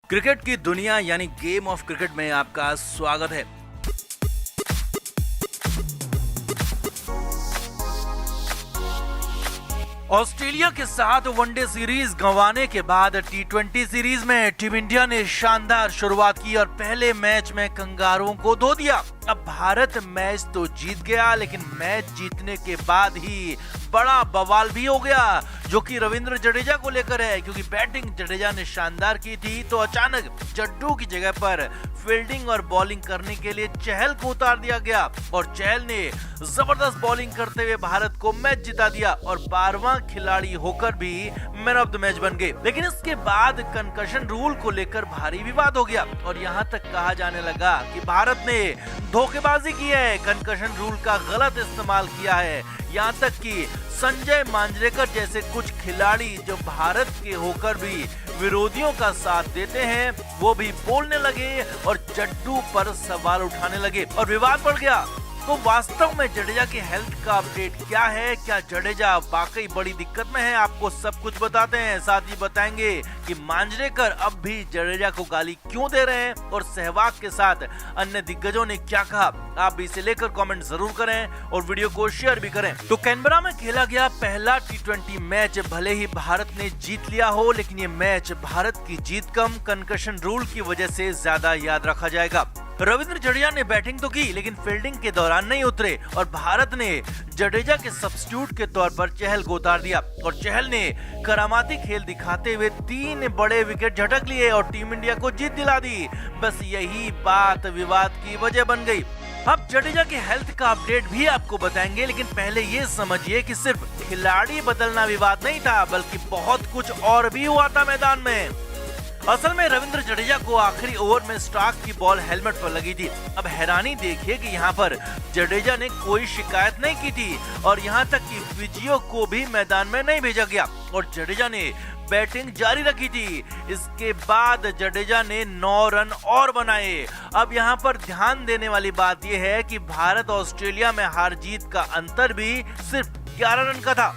Cricket की दुनिया यानी गेम ऑफ क्रिकेट में आपका स्वागत है। ऑस्ट्रेलिया के साथ वनडे सीरीज गंवाने के बाद टी20 सीरीज में टीम इंडिया ने शानदार शुरुआत की और पहले मैच में कंगारुओं को धो दिया। अब भारत मैच तो जीत गया, लेकिन मैच जीतने के बाद ही बड़ा बवाल भी हो गया, जो कि रविंद्र जडेजा को लेकर है, क्योंकि बैटिंग जडेजा ने शानदार की थी तो अचानक जड्डू की जगह पर फील्डिंग और बॉलिंग करने के लिए चहल को उतार दिया गया और चहल ने जबरदस्त बॉलिंग करते हुए भारत को मैच जिता दिया और 12वां खिलाड़ी होकर भी मैन ऑफ द मैच बन गए। लेकिन इसके बाद कंकशन रूल को लेकर भारी विवाद हो गया और यहाँ तक कहा जाने लगा कि भारत ने धोखेबाजी की है, कंकशन रूल का गलत इस्तेमाल किया है। यहाँ तक कि संजय मांजरेकर जैसे कुछ खिलाड़ी जो भारत के होकर भी विरोधियों का साथ देते हैं, वो भी बोलने लगे और जड्डू पर सवाल उठाने लगे और विवाद बढ़ गया। तो वास्तव में जडेजा की हेल्थ का अपडेट क्या है? क्या जडेजा वाकई बड़ी दिक्कत में है? आपको सब कुछ बताते हैं, साथ ही बताएंगे कि मांजरेकर अब भी जडेजा को गाली क्यों दे रहे हैं और सहवाग के साथ अन्य दिग्गजों ने क्या कहा। आप भी इसे लेकर कमेंट जरूर करें और वीडियो को शेयर भी करें। तो कैनबरा में खेला गया पहला टी20 मैच भले ही भारत ने जीत लिया हो, लेकिन ये मैच भारत की जीत कम कंकशन रूल की वजह से ज्यादा याद रखा जाएगा। रविंद्र जडेजा ने बैटिंग तो की, लेकिन फील्डिंग के दौरान नहीं उतरे और भारत ने जडेजा के सब्स्टिट्यूट के तौर पर चहल को उतार दिया और चहल ने करामाती खेल दिखाते हुए 3 बड़े विकेट झटक लिए और टीम इंडिया को जीत दिला दी। बस यही बात विवाद की वजह बन गई। अब जडेजा के हेल्थ का अपडेट भी आपको बताएंगे, लेकिन पहले ये समझिए कि सिर्फ खिलाड़ी बदलना विवाद नहीं था, बल्कि बहुत कुछ और भी हुआ था मैदान में। असल में रविंद्र जडेजा को आखिरी ओवर में स्टार्क की बॉल हेलमेट पर लगी थी। अब हैरानी देखिए कि यहाँ पर जडेजा ने कोई शिकायत नहीं की थी और यहाँ तक कि फिजियो को भी मैदान में नहीं भेजा गया और जडेजा ने बैटिंग जारी रखी थी। इसके बाद जडेजा ने 9 रन और बनाए। अब यहाँ पर ध्यान देने वाली बात यह है कि भारत ऑस्ट्रेलिया में हार जीत का अंतर भी सिर्फ 11 रन का था।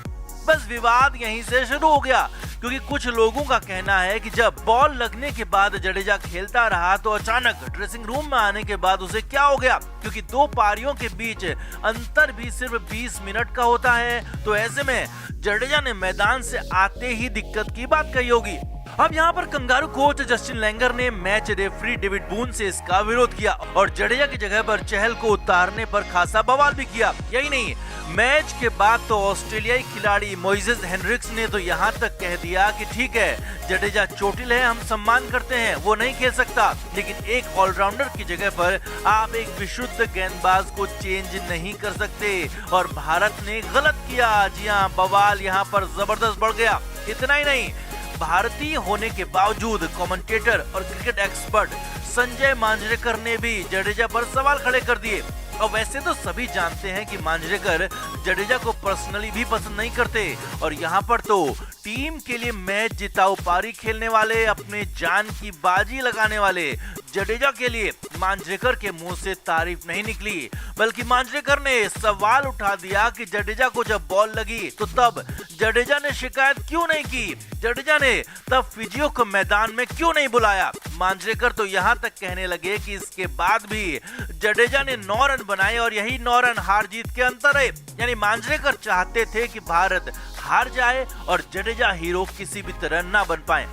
बस विवाद यहीं से शुरू हो गया, क्योंकि कुछ लोगों का कहना है कि जब बॉल लगने के बाद जडेजा खेलता रहा तो अचानक ड्रेसिंग रूम में आने के बाद उसे क्या हो गया, क्योंकि 2 पारियों के बीच अंतर भी सिर्फ 20 मिनट का होता है। तो ऐसे में जडेजा ने मैदान से आते ही दिक्कत की बात कही होगी। अब यहाँ पर कंगारू कोच जस्टिन लैंगर ने मैच रेफरी डेविड बून से इसका विरोध किया और जडेजा की जगह पर चहल को उतारने पर खासा बवाल भी किया। यही नहीं, मैच के बाद तो ऑस्ट्रेलियाई खिलाड़ी मोइसेस हेनरिक्स ने तो यहाँ तक कह दिया कि ठीक है, जडेजा चोटिल है, हम सम्मान करते हैं, वो नहीं खेल सकता, लेकिन एक ऑलराउंडर की जगह पर आप एक विशुद्ध गेंदबाज को चेंज नहीं कर सकते और भारत ने गलत किया। जी हाँ, बवाल यहाँ पर जबरदस्त बढ़ गया। इतना ही नहीं, भारतीय होने के बावजूद कमेंटेटर और क्रिकेट एक्सपर्ट संजय मांजरेकर ने भी जडेजा पर सवाल खड़े कर दिए। और वैसे तो सभी जानते हैं कि मांजरेकर जडेजा को पर्सनली भी पसंद नहीं करते और यहाँ पर तो टीम के लिए मैच जिताऊ पारी खेलने वाले, अपने जान की बाजी लगाने वाले जडेजा के लिए मांजरेकर के मुंह से तारीफ नहीं निकली, बल्कि मांजरेकर ने सवाल उठा दिया कि जडेजा को जब बॉल लगी तो तब जडेजा ने शिकायत क्यों नहीं की, जडेजा ने तब फिजियो को मैदान में क्यों नहीं बुलाया। मांजरेकर तो यहाँ तक कहने लगे कि इसके बाद भी जडेजा ने 9 रन बनाए और यही 9 रन हार जीत के अंतर है। यानी मांजरेकर चाहते थे कि भारत हार जाए और जडेजा हीरो किसी भी तरह ना बन पाए।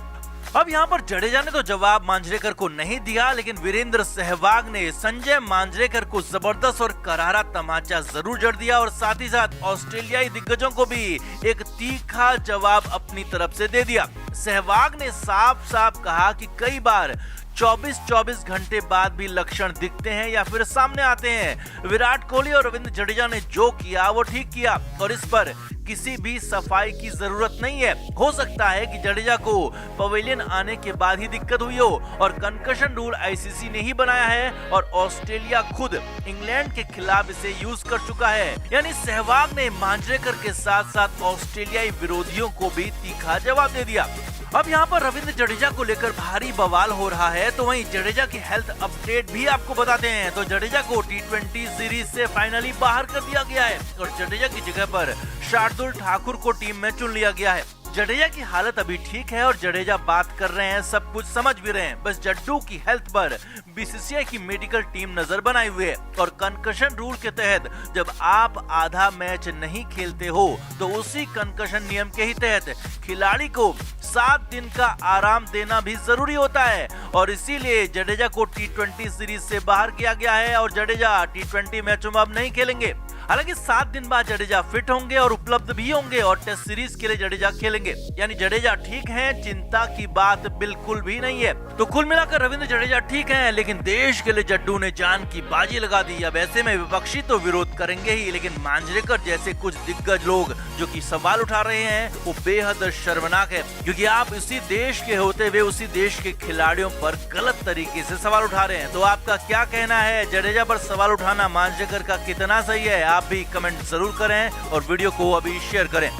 अब यहाँ पर जडेजा ने तो जवाब मांजरेकर को नहीं दिया, लेकिन वीरेंद्र सहवाग ने संजय मांजरेकर को जबरदस्त और करारा तमाचा जरूर जड़ दिया और साथ ही साथ ऑस्ट्रेलियाई दिग्गजों को भी एक तीखा जवाब अपनी तरफ से दे दिया। सहवाग ने साफ साफ कहा कि कई बार 24 घंटे बाद भी लक्षण दिखते हैं या फिर सामने आते हैं। विराट कोहली और रविंद्र जडेजा ने जो किया वो ठीक किया और इस पर किसी भी सफाई की जरूरत नहीं है। हो सकता है कि जडेजा को पवेलियन आने के बाद ही दिक्कत हुई हो और कंकशन रूल आईसीसी ने ही बनाया है और ऑस्ट्रेलिया खुद इंग्लैंड के खिलाफ इसे यूज कर चुका है। यानी सहवाग ने मांजरेकर के साथ साथ ऑस्ट्रेलियाई विरोधियों को भी तीखा जवाब दे दिया। अब यहाँ पर रविंद्र जडेजा को लेकर भारी बवाल हो रहा है, तो वहीं जडेजा की हेल्थ अपडेट भी आपको बताते हैं। तो जडेजा को टी20 सीरीज से फाइनली बाहर कर दिया गया है और जडेजा की जगह पर शार्दुल ठाकुर को टीम में चुन लिया गया है। जडेजा की हालत अभी ठीक है और जडेजा बात कर रहे हैं, सब कुछ समझ भी रहे हैं। बस जड्डू की हेल्थ पर बीसीसीआई की मेडिकल टीम नजर बनाई हुई है और कंकशन रूल के तहत जब आप आधा मैच नहीं खेलते हो तो उसी कंकशन नियम के ही तहत खिलाड़ी को 7 दिन का आराम देना भी जरूरी होता है और इसीलिए जडेजा को T20 सीरीज से बाहर किया गया है और जडेजा T20 मैचों में अब नहीं खेलेंगे। हालांकि 7 दिन बाद जडेजा फिट होंगे और उपलब्ध भी होंगे और टेस्ट सीरीज के लिए जडेजा खेलेंगे, यानी जडेजा ठीक हैं, चिंता की बात बिल्कुल भी नहीं है। तो कुल मिलाकर रविंद्र जडेजा ठीक हैं, लेकिन देश के लिए जड्डू ने जान की बाजी लगा दी। अब ऐसे में विपक्षी तो विरोध करेंगे ही, लेकिन मांजरेकर जैसे कुछ दिग्गज लोग जो कि सवाल उठा रहे हैं वो बेहद शर्मनाक है, क्योंकि आप इसी देश के होते हुए उसी देश के खिलाड़ियों पर गलत तरीके से सवाल उठा रहे हैं। तो आपका क्या कहना है, जडेजा पर सवाल उठाना मांजरेकर का कितना सही है? आप भी कमेंट जरूर करें और वीडियो को अभी शेयर करें।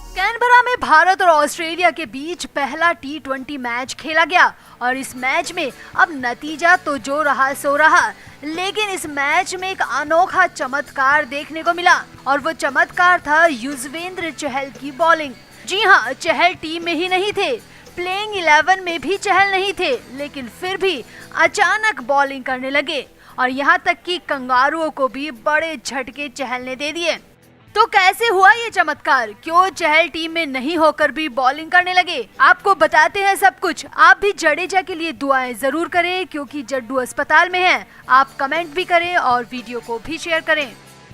कैनबरा में भारत और ऑस्ट्रेलिया के बीच पहला T20 मैच खेला गया और इस मैच में अब नतीजा तो जो रहा सो रहा, लेकिन इस मैच में एक अनोखा चमत्कार देखने को मिला और वो चमत्कार था युजवेंद्र चहल की बॉलिंग। जी हाँ, चहल टीम में ही नहीं थे, प्लेइंग 11 में भी चहल नहीं थे, लेकिन फिर भी अचानक बॉलिंग करने लगे और यहाँ तक कि कंगारुओं को भी बड़े झटके चहल ने दे दिए। तो कैसे हुआ ये चमत्कार? क्यों चहल टीम में नहीं होकर भी बॉलिंग करने लगे? आपको बताते हैं सब कुछ। आप भी जडेजा के लिए दुआएं जरूर करें क्योंकि जड्डू अस्पताल में है। आप कमेंट भी करें और वीडियो को भी शेयर करें।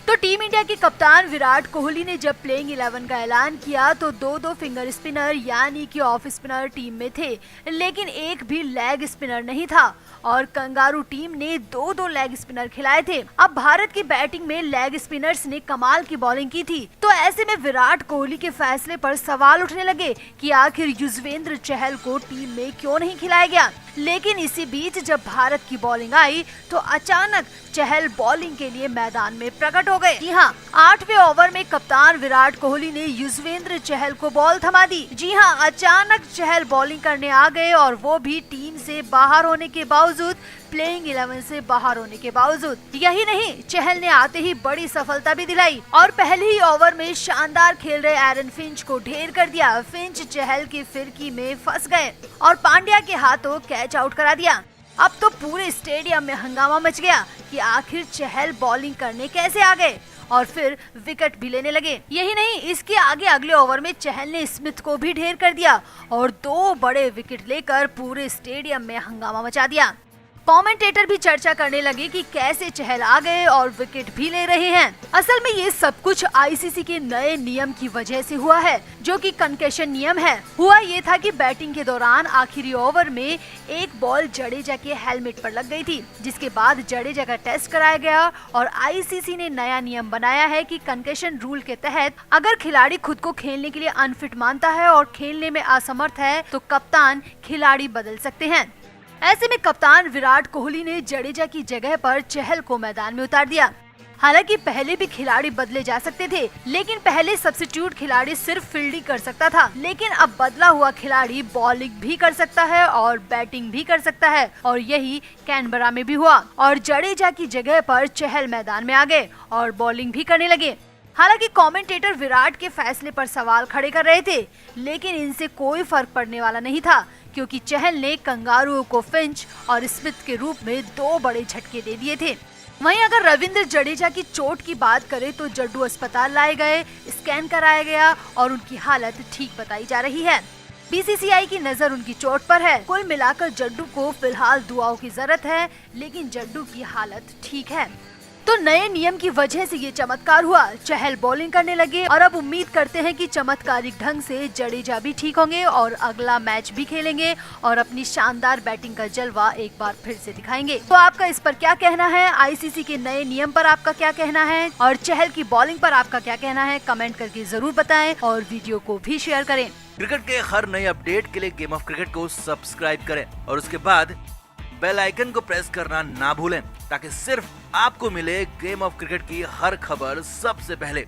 तो टीम इंडिया के कप्तान विराट कोहली ने जब प्लेइंग 11 का ऐलान किया तो दो फिंगर स्पिनर यानी कि ऑफ स्पिनर टीम में थे, लेकिन एक भी लेग स्पिनर नहीं था और कंगारू टीम ने दो लेग स्पिनर खिलाए थे। अब भारत की बैटिंग में लेग स्पिनर्स ने कमाल की बॉलिंग की थी, तो ऐसे में विराट कोहली के फैसले पर सवाल उठने लगे कि आखिर युजवेंद्र चहल को टीम में क्यों नहीं खिलाया गया। लेकिन इसी बीच जब भारत की बॉलिंग आई तो अचानक चहल बॉलिंग के लिए मैदान में प्रकट हो गए। जी हाँ, 8वें ओवर में कप्तान विराट कोहली ने युजवेंद्र चहल को बॉल थमा दी। जी हाँ, अचानक चहल बॉलिंग करने आ गए और वो भी टीम से बाहर होने के बावजूद, प्लेइंग 11 से बाहर होने के बावजूद। यही नहीं, चहल ने आते ही बड़ी सफलता भी दिलाई और पहले ही ओवर में शानदार खेल रहे एरन फिंच को ढेर कर दिया। फिंच चहल की फिरकी में फंस गए और पांड्या के हाथों कैच आउट करा दिया। अब तो पूरे स्टेडियम में हंगामा मच गया कि आखिर चहल बॉलिंग करने कैसे आ गए और फिर विकेट भी लेने लगे। यही नहीं, इसके आगे अगले ओवर में चहल ने स्मिथ को भी ढेर कर दिया और 2 बड़े विकेट लेकर पूरे स्टेडियम में हंगामा मचा दिया। कमेंटेटर भी चर्चा करने लगे कि कैसे चहल आ गए और विकेट भी ले रहे हैं। असल में ये सब कुछ आईसीसी के नए नियम की वजह से हुआ है, जो कि कंकशन नियम है। हुआ ये था कि बैटिंग के दौरान आखिरी ओवर में एक बॉल जडेजा के हेलमेट पर लग गई थी, जिसके बाद जडेजा का टेस्ट कराया गया और आईसीसी ने नया नियम बनाया है कि कंकशन रूल के तहत अगर खिलाड़ी खुद को खेलने के लिए अनफिट मानता है और खेलने में असमर्थ है तो कप्तान खिलाड़ी बदल सकते हैं। ऐसे में कप्तान विराट कोहली ने जडेजा की जगह पर चहल को मैदान में उतार दिया। हालांकि पहले भी खिलाड़ी बदले जा सकते थे, लेकिन पहले सब्स्टिट्यूट खिलाड़ी सिर्फ फील्डिंग कर सकता था, लेकिन अब बदला हुआ खिलाड़ी बॉलिंग भी कर सकता है और बैटिंग भी कर सकता है और यही कैनबरा में भी हुआ और जडेजा की जगह पर चहल मैदान में आ गए और बॉलिंग भी करने लगे। हालांकि कमेंटेटर विराट के फैसले पर सवाल खड़े कर रहे थे, लेकिन इनसे कोई फर्क पड़ने वाला नहीं था क्योंकि चहल ने कंगारुओं को फिंच और स्मिथ के रूप में 2 बड़े झटके दे दिए थे। वहीं अगर रविंद्र जडेजा की चोट की बात करें तो जड्डू अस्पताल लाए गए, स्कैन कराया गया और उनकी हालत ठीक बताई जा रही है। बीसीसीआई की नजर उनकी चोट पर है। कुल मिलाकर जड्डू को फिलहाल दुआओं की जरूरत है, लेकिन जड्डू की हालत ठीक है। तो नए नियम की वजह से ये चमत्कार हुआ, चहल बॉलिंग करने लगे और अब उम्मीद करते हैं कि चमत्कारिक ढंग से जडेजा भी ठीक होंगे और अगला मैच भी खेलेंगे और अपनी शानदार बैटिंग का जलवा एक बार फिर से दिखाएंगे। तो आपका इस पर क्या कहना है? आईसीसी के नए नियम पर आपका क्या कहना है और चहल की बॉलिंग पर आपका क्या कहना है? कमेंट करके जरूर बताएं और वीडियो को भी शेयर करें। क्रिकेट के हर नए अपडेट के लिए गेम ऑफ क्रिकेट को सब्सक्राइब करें और उसके बाद बेल आइकन को प्रेस करना ना भूलें ताकि सिर्फ आपको मिले गेम ऑफ क्रिकेट की हर खबर सबसे पहले।